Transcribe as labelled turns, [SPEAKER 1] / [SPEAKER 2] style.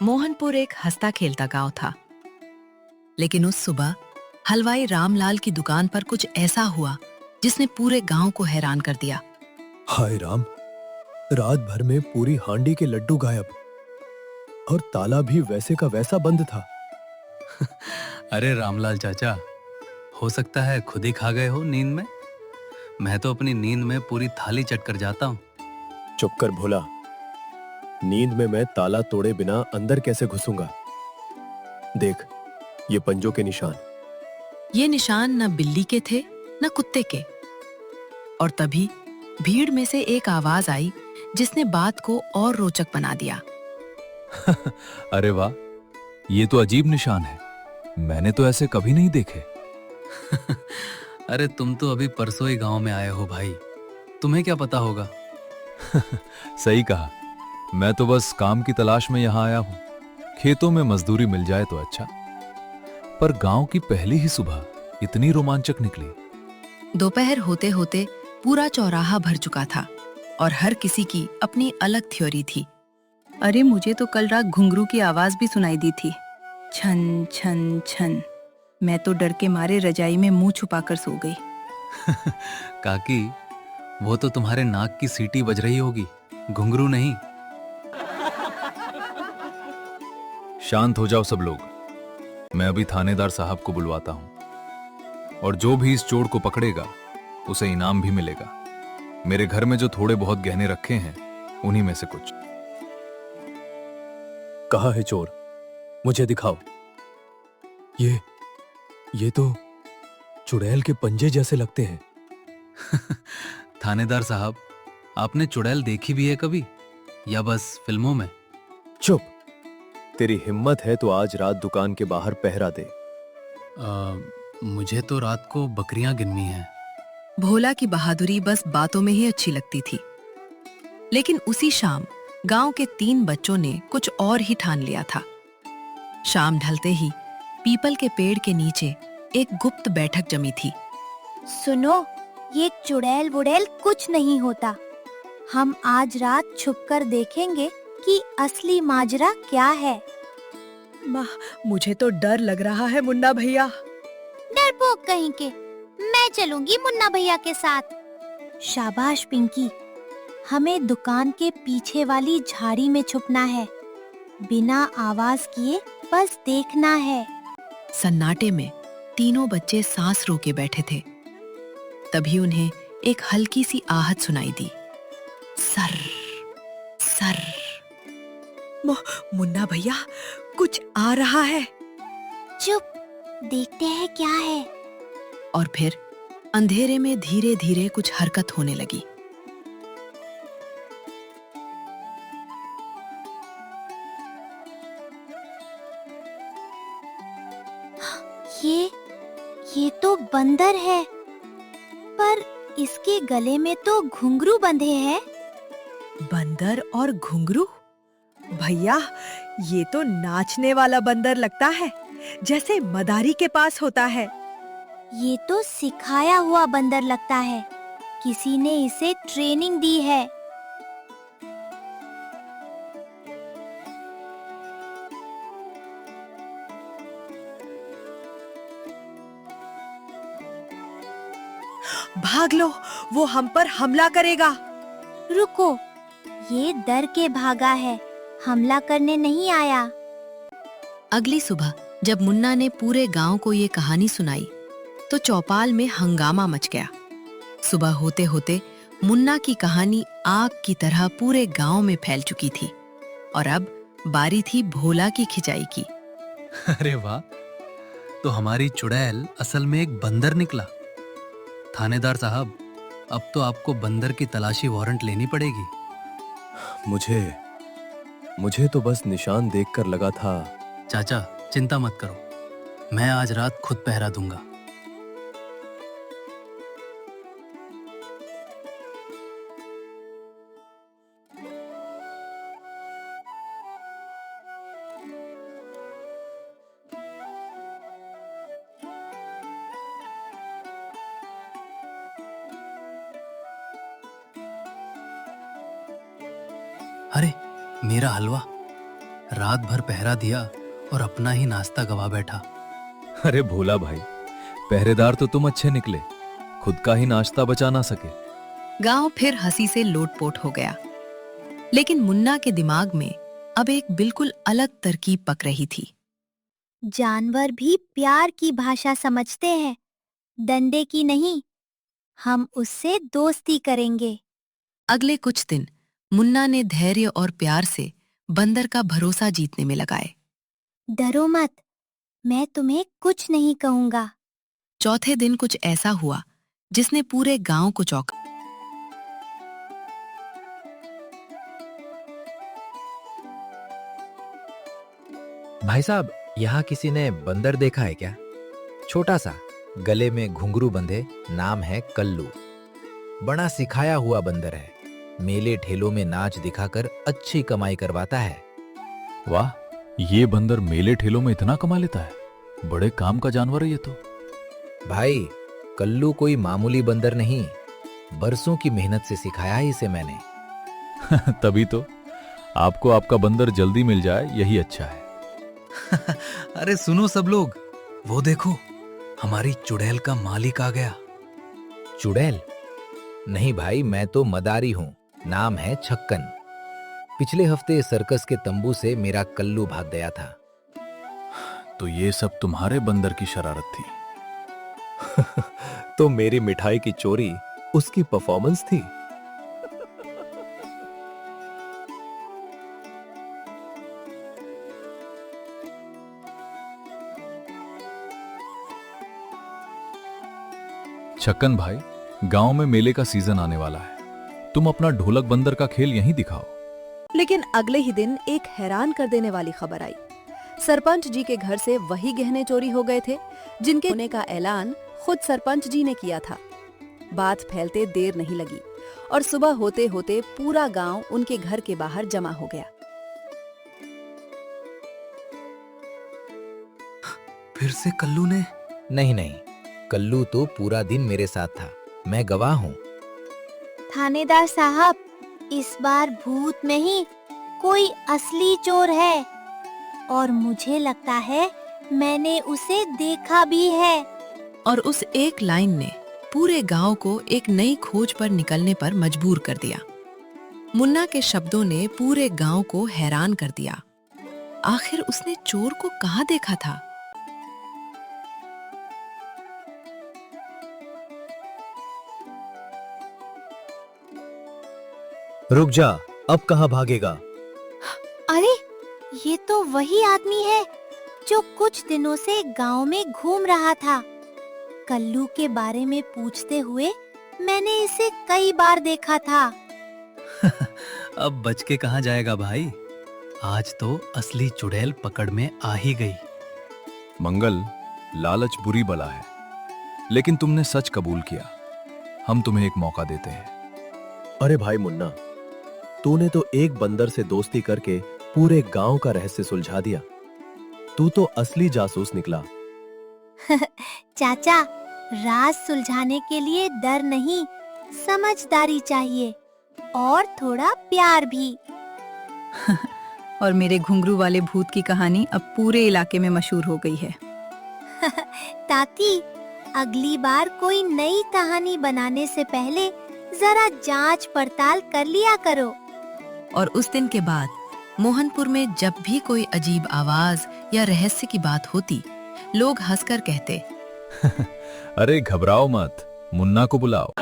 [SPEAKER 1] मोहनपुर एक हंसता खेलता गांव था, लेकिन उस सुबह हलवाई रामलाल की दुकान पर कुछ ऐसा हुआ जिसने पूरे गांव को हैरान कर दिया।
[SPEAKER 2] हाय राम, रात भर में पूरी हांडी के लड्डू गायब और ताला भी वैसे का वैसा बंद था।
[SPEAKER 3] अरे रामलाल चाचा, हो सकता है खुद ही खा गए हो नींद में। मैं तो अपनी नींद में पूरी थाली चट कर जाता हूँ।
[SPEAKER 2] चुप कर भोला, नींद में मैं ताला तोड़े बिना अंदर कैसे घुसूंगा? देख, ये पंजों के निशान।
[SPEAKER 1] ये निशान न बिल्ली के थे न कुत्ते के। और तभी भीड़ में से एक आवाज आई जिसने बात को और रोचक बना दिया।
[SPEAKER 4] अरे वाह, ये तो अजीब निशान है। मैंने तो ऐसे कभी नहीं देखे।
[SPEAKER 3] अरे तुम तो अभी परसों ही गांव में आए हो भाई, तुम्हें क्या पता होगा।
[SPEAKER 4] सही कहा, मैं तो बस काम की तलाश में यहाँ आया हूँ। खेतों में मजदूरी मिल जाए तो अच्छा। पर गांव की पहली ही सुबह इतनी रोमांचक निकली।
[SPEAKER 1] दोपहर होते होते पूरा चौराहा भर चुका था और हर किसी की अपनी अलग थ्योरी थी।
[SPEAKER 5] अरे मुझे तो कल रात घुंघरू की आवाज भी सुनाई दी थी, छन छन छन। मैं तो डर के मारे रजाई में मुंह छुपाकर सो गई।
[SPEAKER 3] काकी, वो तो तुम्हारे नाक की सीटी बज रही होगी, घुंघरू नहीं।
[SPEAKER 4] शांत हो जाओ सब लोग। मैं अभी थानेदार साहब को बुलवाता हूं, और जो भी इस चोर को पकड़ेगा उसे इनाम भी मिलेगा। मेरे घर में जो थोड़े बहुत गहने रखे हैं उन्हीं में से कुछ।
[SPEAKER 2] कहाँ है चोर? मुझे दिखाओ। ये तो चुड़ैल के पंजे जैसे लगते हैं।
[SPEAKER 3] थानेदार साहब, आपने चुड़ैल देखी भी है कभी, या बस फिल्मों में?
[SPEAKER 2] चुप! तेरी हिम्मत है तो आज रात दुकान के बाहर पहरा दे।
[SPEAKER 3] मुझे तो रात को बकरियां गिननी है।
[SPEAKER 1] भोला की बहादुरी बस बातों में ही अच्छी लगती थी, लेकिन उसी शाम गांव के 3 बच्चों ने कुछ और ही ठान लिया था। शाम ढलते ही पीपल के पेड़ के नीचे एक गुप्त बैठक जमी थी।
[SPEAKER 6] सुनो, ये चुड़ैल वुड़ैल कुछ नहीं होता। हम आज रात छुपकर देखेंगे कि असली माजरा क्या है।
[SPEAKER 5] मुझे तो डर लग रहा है मुन्ना भैया।
[SPEAKER 6] डरपोक कहीं के, मैं चलूंगी मुन्ना भैया के साथ। शाबाश पिंकी, हमें दुकान के पीछे वाली झाड़ी में छुपना है। बिना आवाज किए बस देखना है।
[SPEAKER 1] सन्नाटे में तीनों बच्चे सांस रोके बैठे थे। तभी उन्हें एक हल्की सी आहट सुनाई दी। Sir sir.
[SPEAKER 5] मुन्ना भैया, कुछ आ रहा है।
[SPEAKER 6] चुप, देखते हैं क्या है।
[SPEAKER 1] और फिर अंधेरे में धीरे धीरे कुछ हरकत होने लगी।
[SPEAKER 6] ये तो बंदर है, पर इसके गले में तो घुंघरू बंधे हैं।
[SPEAKER 5] बंदर और घुंघरू? भैया, ये तो नाचने वाला बंदर लगता है, जैसे मदारी के पास होता है।
[SPEAKER 6] ये तो सिखाया हुआ बंदर लगता है, किसी ने इसे ट्रेनिंग दी है।
[SPEAKER 5] भाग लो, वो हम पर हमला करेगा।
[SPEAKER 6] रुको, ये डर के भागा है, हमला करने नहीं आया।
[SPEAKER 1] अगली सुबह जब मुन्ना ने पूरे गांव को ये कहानी सुनाई तो चौपाल में हंगामा मच गया। सुबह होते होते मुन्ना की कहानी आग की तरह पूरे गांव में फैल चुकी थी और अब बारी थी भोला की खिंचाई की।
[SPEAKER 3] अरे वाह, तो हमारी चुड़ैल असल में एक बंदर निकला। थानेदार साहब, अब तो आपको बंदर की तलाशी वारंट लेनी पड़ेगी।
[SPEAKER 2] मुझे तो बस निशान देखकर लगा था।
[SPEAKER 3] चाचा, चिंता मत करो, मैं आज रात खुद पहरा दूंगा। अरे मेरा हलवा! रात भर पहरा दिया और अपना ही नाश्ता गवा बैठा।
[SPEAKER 4] अरे भोला भाई, पहरेदार तो तुम अच्छे निकले, खुद का ही नाश्ता बचा ना सके।
[SPEAKER 1] गांव फिर हंसी से लोटपोट हो गया। लेकिन मुन्ना के दिमाग में अब एक बिल्कुल अलग तरकीब पक रही थी।
[SPEAKER 6] जानवर भी प्यार की भाषा समझते हैं, डंडे की नहीं। हम उससे दोस्ती करेंगे।
[SPEAKER 1] अगले कुछ दिन मुन्ना ने धैर्य और प्यार से बंदर का भरोसा जीतने में लगाए।
[SPEAKER 6] डरो मत, मैं तुम्हें कुछ नहीं कहूंगा।
[SPEAKER 1] चौथे दिन कुछ ऐसा हुआ जिसने पूरे गांव को चौंका।
[SPEAKER 7] भाई साहब, यहाँ किसी ने बंदर देखा है क्या? छोटा सा, गले में घुंघरू बंधे, नाम है कल्लू। बड़ा सिखाया हुआ बंदर है। मेले ठेलों में नाच दिखाकर अच्छी कमाई करवाता है।
[SPEAKER 4] वाह, ये बंदर मेले ठेलों में इतना कमा लेता है। बड़े काम का जानवर है ये तो।
[SPEAKER 7] भाई, कल्लू कोई मामूली बंदर नहीं, बरसों की मेहनत से सिखाया है इसे मैंने।
[SPEAKER 4] तभी तो आपको आपका बंदर जल्दी मिल जाए, यही अच्छा है।
[SPEAKER 3] अरे सुनो सब लोग, वो देखो, हमारी चुड़ैल का मालिक आ गया।
[SPEAKER 7] चुड़ैल? नहीं भाई, मैं तो मदारी हूं, नाम है छक्कन। पिछले हफ्ते सर्कस के तंबू से मेरा कल्लू भाग गया था।
[SPEAKER 4] तो ये सब तुम्हारे बंदर की शरारत थी।
[SPEAKER 2] तो मेरी मिठाई की चोरी उसकी परफॉर्मेंस थी।
[SPEAKER 4] छक्कन भाई, गांव में मेले का सीजन आने वाला है। तुम अपना ढोलक बंदर का खेल यहीं दिखाओ।
[SPEAKER 8] लेकिन अगले ही दिन एक हैरान कर देने वाली खबर आई। सरपंच जी के घर से वही गहने चोरी हो गए थे जिनके होने का ऐलान खुद सरपंच जी ने किया था। बात फैलते देर नहीं लगी और सुबह होते होते पूरा गांव उनके घर के बाहर जमा हो गया।
[SPEAKER 3] फिर से कल्लू ने?
[SPEAKER 7] नहीं, कल्लू तो पूरा दिन मेरे साथ था, मैं गवाह हूं।
[SPEAKER 6] थानेदार साहब, इस बार भूत में ही कोई असली चोर है और मुझे लगता है मैंने उसे देखा भी है।
[SPEAKER 1] और उस एक लाइन ने पूरे गांव को एक नई खोज पर निकलने पर मजबूर कर दिया। मुन्ना के शब्दों ने पूरे गांव को हैरान कर दिया। आखिर उसने चोर को कहाँ देखा था?
[SPEAKER 2] रुक जा, अब कहाँ भागेगा?
[SPEAKER 6] अरे, ये तो वही आदमी है जो कुछ दिनों से गांव में घूम रहा था। कल्लू के बारे में पूछते हुए मैंने इसे कई बार देखा था।
[SPEAKER 3] अब बच के कहाँ जाएगा भाई? आज तो असली चुड़ैल पकड़ में आ ही गई।
[SPEAKER 4] मंगल, लालच बुरी बला है, लेकिन तुमने सच कबूल किया। हम तुम्हें एक मौका देते हैं।
[SPEAKER 2] अरे भाई मुन्ना, तूने तो एक बंदर से दोस्ती करके पूरे गांव का रहस्य सुलझा दिया। तू तो असली जासूस निकला।
[SPEAKER 6] चाचा, राज सुलझाने के लिए डर नहीं, समझदारी चाहिए और थोड़ा प्यार भी।
[SPEAKER 9] और मेरे घुंघरू वाले भूत की कहानी अब पूरे इलाके में मशहूर हो गई है।
[SPEAKER 6] ताती, अगली बार कोई नई कहानी बनाने से पहले जरा जांच पड़ताल कर लिया करो।
[SPEAKER 1] और उस दिन के बाद मोहनपुर में जब भी कोई अजीब आवाज या रहस्य की बात होती, लोग हंसकर कहते,
[SPEAKER 4] अरे घबराओ मत, मुन्ना को बुलाओ।